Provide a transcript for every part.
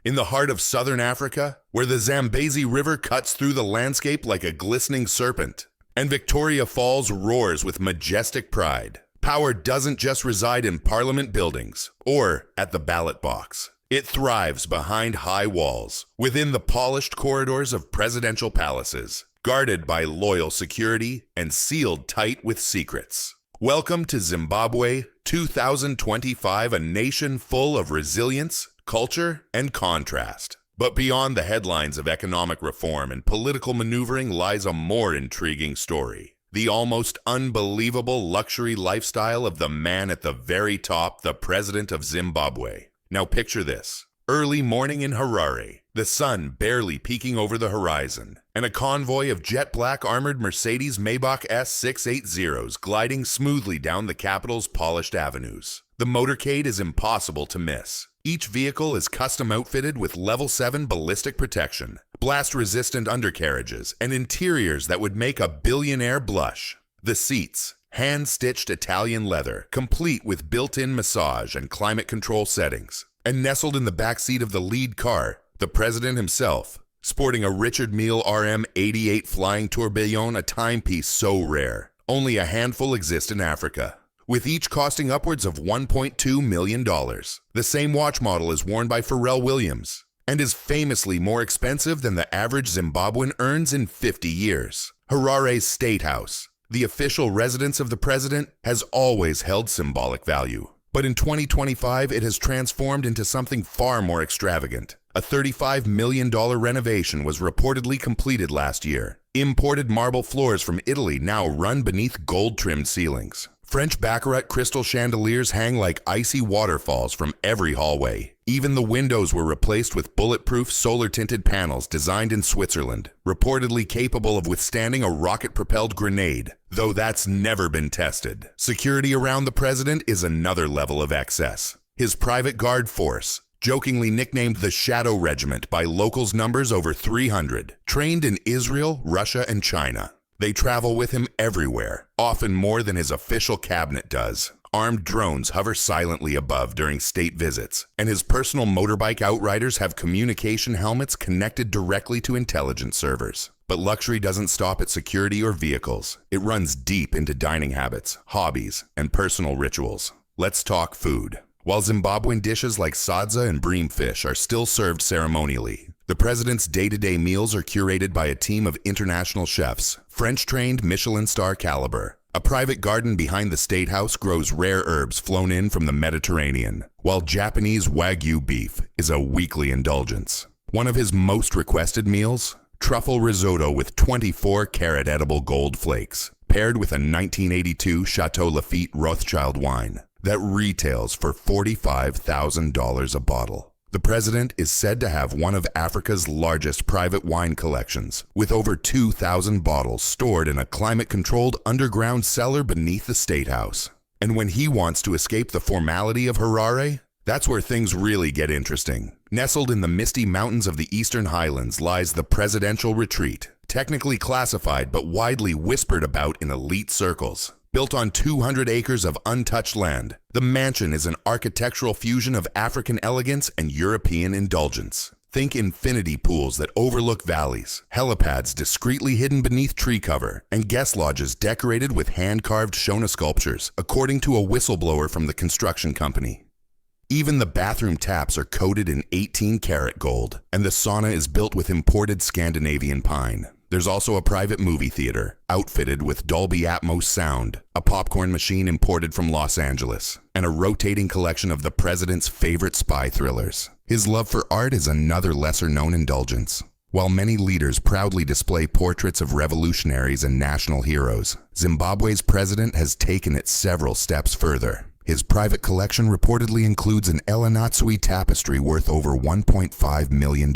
In the heart of southern Africa, where the Zambezi River cuts through the landscape like a glistening serpent, and Victoria Falls roars with majestic pride, power doesn't just reside in parliament buildings or at the ballot box. It thrives behind high walls, within the polished corridors of presidential palaces, guarded by loyal security and sealed tight with secrets. Welcome to Zimbabwe 2025, a nation full of resilience, culture, and contrast. But beyond the headlines of economic reform and political maneuvering lies a more intriguing story. The almost unbelievable luxury lifestyle of the man at the very top, the president of Zimbabwe. Now picture this. Early morning in Harare, the sun barely peeking over the horizon, and a convoy of jet-black armored Mercedes Maybach S680s gliding smoothly down the capital's polished avenues. The motorcade is impossible to miss. Each vehicle is custom outfitted with level 7 ballistic protection, blast-resistant undercarriages, and interiors that would make a billionaire blush. The seats, hand-stitched Italian leather, complete with built-in massage and climate control settings. And nestled in the backseat of the lead car, the president himself, sporting a Richard Mille RM88 flying tourbillon, a timepiece so rare. Only a handful exist in Africa, with each costing upwards of $1.2 million. The same watch model is worn by Pharrell Williams, and is famously more expensive than the average Zimbabwean earns in 50 years. Harare's State House, the official residence of the president, has always held symbolic value. But in 2025, it has transformed into something far more extravagant. A $35 million renovation was reportedly completed last year. Imported marble floors from Italy now run beneath gold-trimmed ceilings. French baccarat crystal chandeliers hang like icy waterfalls from every hallway. Even the windows were replaced with bulletproof solar-tinted panels designed in Switzerland, reportedly capable of withstanding a rocket-propelled grenade, though that's never been tested. Security around the president is another level of excess. His private guard force, jokingly nicknamed the Shadow Regiment by locals, numbers over 300, trained in Israel, Russia, and China. They travel with him everywhere, often more than his official cabinet does. Armed drones hover silently above during state visits, and his personal motorbike outriders have communication helmets connected directly to intelligence servers. But luxury doesn't stop at security or vehicles. It runs deep into dining habits, hobbies, and personal rituals. Let's talk food. While Zimbabwean dishes like sadza and bream fish are still served ceremonially, the president's day-to-day meals are curated by a team of international chefs, French-trained Michelin star caliber. A private garden behind the State House grows rare herbs flown in from the Mediterranean, while Japanese Wagyu beef is a weekly indulgence. One of his most requested meals? Truffle risotto with 24-karat edible gold flakes, paired with a 1982 Chateau Lafite Rothschild wine that retails for $45,000 a bottle. The president is said to have one of Africa's largest private wine collections, with over 2,000 bottles stored in a climate-controlled underground cellar beneath the State House. And when he wants to escape the formality of Harare, that's where things really get interesting. Nestled in the misty mountains of the Eastern Highlands lies the Presidential Retreat, technically classified but widely whispered about in elite circles. Built on 200 acres of untouched land, the mansion is an architectural fusion of African elegance and European indulgence. Think infinity pools that overlook valleys, helipads discreetly hidden beneath tree cover, and guest lodges decorated with hand-carved Shona sculptures, according to a whistleblower from the construction company. Even the bathroom taps are coated in 18-karat gold, and the sauna is built with imported Scandinavian pine. There's also a private movie theater, outfitted with Dolby Atmos sound, a popcorn machine imported from Los Angeles, and a rotating collection of the president's favorite spy thrillers. His love for art is another lesser-known indulgence. While many leaders proudly display portraits of revolutionaries and national heroes, Zimbabwe's president has taken it several steps further. His private collection reportedly includes an Elanatsui tapestry worth over $1.5 million.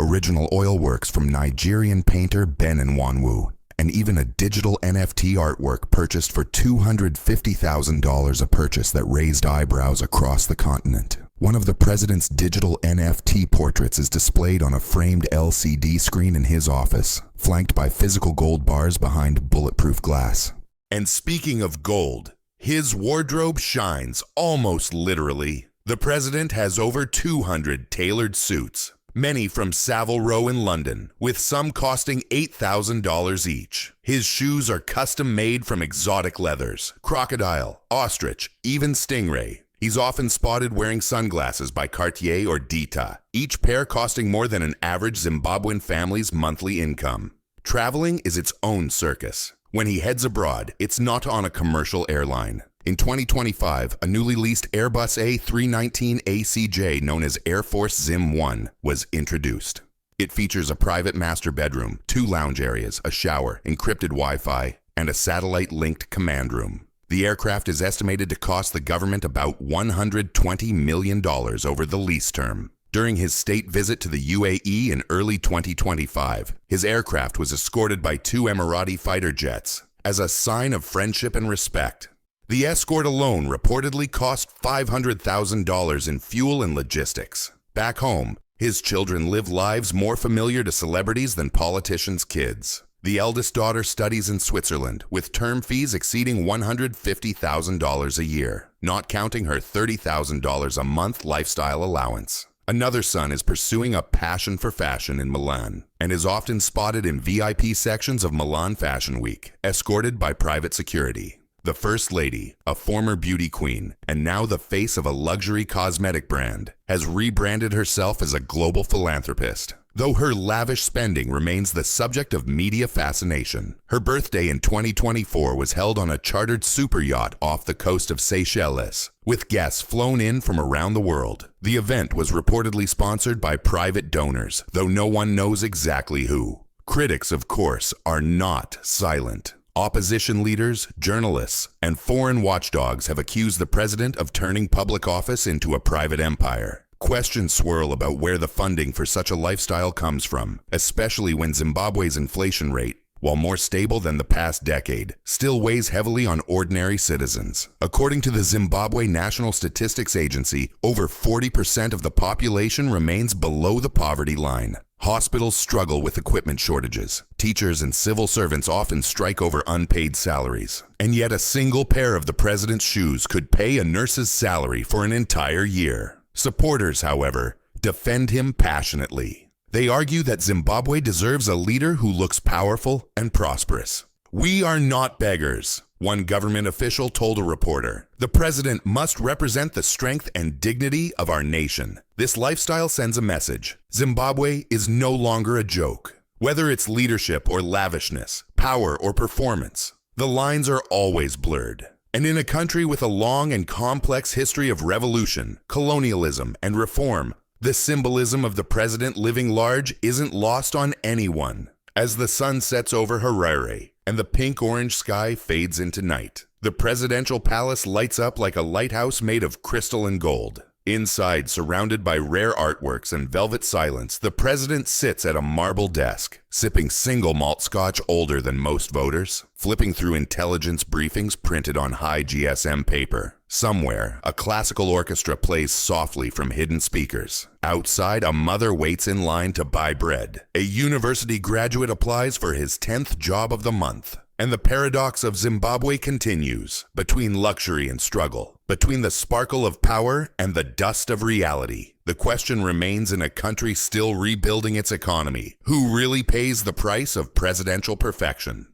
Original oil works from Nigerian painter Ben Nwanwu, and even a digital NFT artwork purchased for $250,000, a purchase that raised eyebrows across the continent. One of the president's digital NFT portraits is displayed on a framed LCD screen in his office, flanked by physical gold bars behind bulletproof glass. And speaking of gold, his wardrobe shines, almost literally. The president has over 200 tailored suits, many from Savile Row in London, with some costing $8,000 each. His shoes are custom made from exotic leathers, crocodile, ostrich, even stingray. He's often spotted wearing sunglasses by Cartier or Dita, each pair costing more than an average Zimbabwean family's monthly income. Traveling is its own circus. When he heads abroad, it's not on a commercial airline. In 2025, a newly leased Airbus A319 ACJ known as Air Force Zim 1 was introduced. It features a private master bedroom, 2 lounge areas, a shower, encrypted Wi-Fi, and a satellite-linked command room. The aircraft is estimated to cost the government about $120 million over the lease term. During his state visit to the UAE in early 2025, his aircraft was escorted by 2 Emirati fighter jets as a sign of friendship and respect. The escort alone reportedly cost $500,000 in fuel and logistics. Back home, his children live lives more familiar to celebrities than politicians' kids. The eldest daughter studies in Switzerland, with term fees exceeding $150,000 a year, not counting her $30,000 a month lifestyle allowance. Another son is pursuing a passion for fashion in Milan and is often spotted in VIP sections of Milan Fashion Week, escorted by private security. The First Lady, a former beauty queen and now the face of a luxury cosmetic brand, has rebranded herself as a global philanthropist. Though her lavish spending remains the subject of media fascination, her birthday in 2024 was held on a chartered super yacht off the coast of Seychelles, with guests flown in from around the world. The event was reportedly sponsored by private donors, though no one knows exactly who. Critics, of course, are not silent. Opposition leaders, journalists, and foreign watchdogs have accused the president of turning public office into a private empire. Questions swirl about where the funding for such a lifestyle comes from, especially when Zimbabwe's inflation rate, while more stable than the past decade, still weighs heavily on ordinary citizens. According to the Zimbabwe National Statistics Agency, over 40% of the population remains below the poverty line. Hospitals struggle with equipment shortages. Teachers and civil servants often strike over unpaid salaries. And yet a single pair of the president's shoes could pay a nurse's salary for an entire year. Supporters, however, defend him passionately. They argue that Zimbabwe deserves a leader who looks powerful and prosperous. "We are not beggars," one government official told a reporter. "The president must represent the strength and dignity of our nation." This lifestyle sends a message. Zimbabwe is no longer a joke. Whether it's leadership or lavishness, power or performance, the lines are always blurred. And in a country with a long and complex history of revolution, colonialism, and reform, the symbolism of the president living large isn't lost on anyone. As the sun sets over Harare and the pink-orange sky fades into night, the presidential palace lights up like a lighthouse made of crystal and gold. Inside, surrounded by rare artworks and velvet silence, the president sits at a marble desk, sipping single malt scotch older than most voters, flipping through intelligence briefings printed on high GSM paper. Somewhere, a classical orchestra plays softly from hidden speakers. Outside, a mother waits in line to buy bread. A university graduate applies for his 10th job of the month. And the paradox of Zimbabwe continues, between luxury and struggle, between the sparkle of power and the dust of reality. The question remains, in a country still rebuilding its economy, who really pays the price of presidential perfection?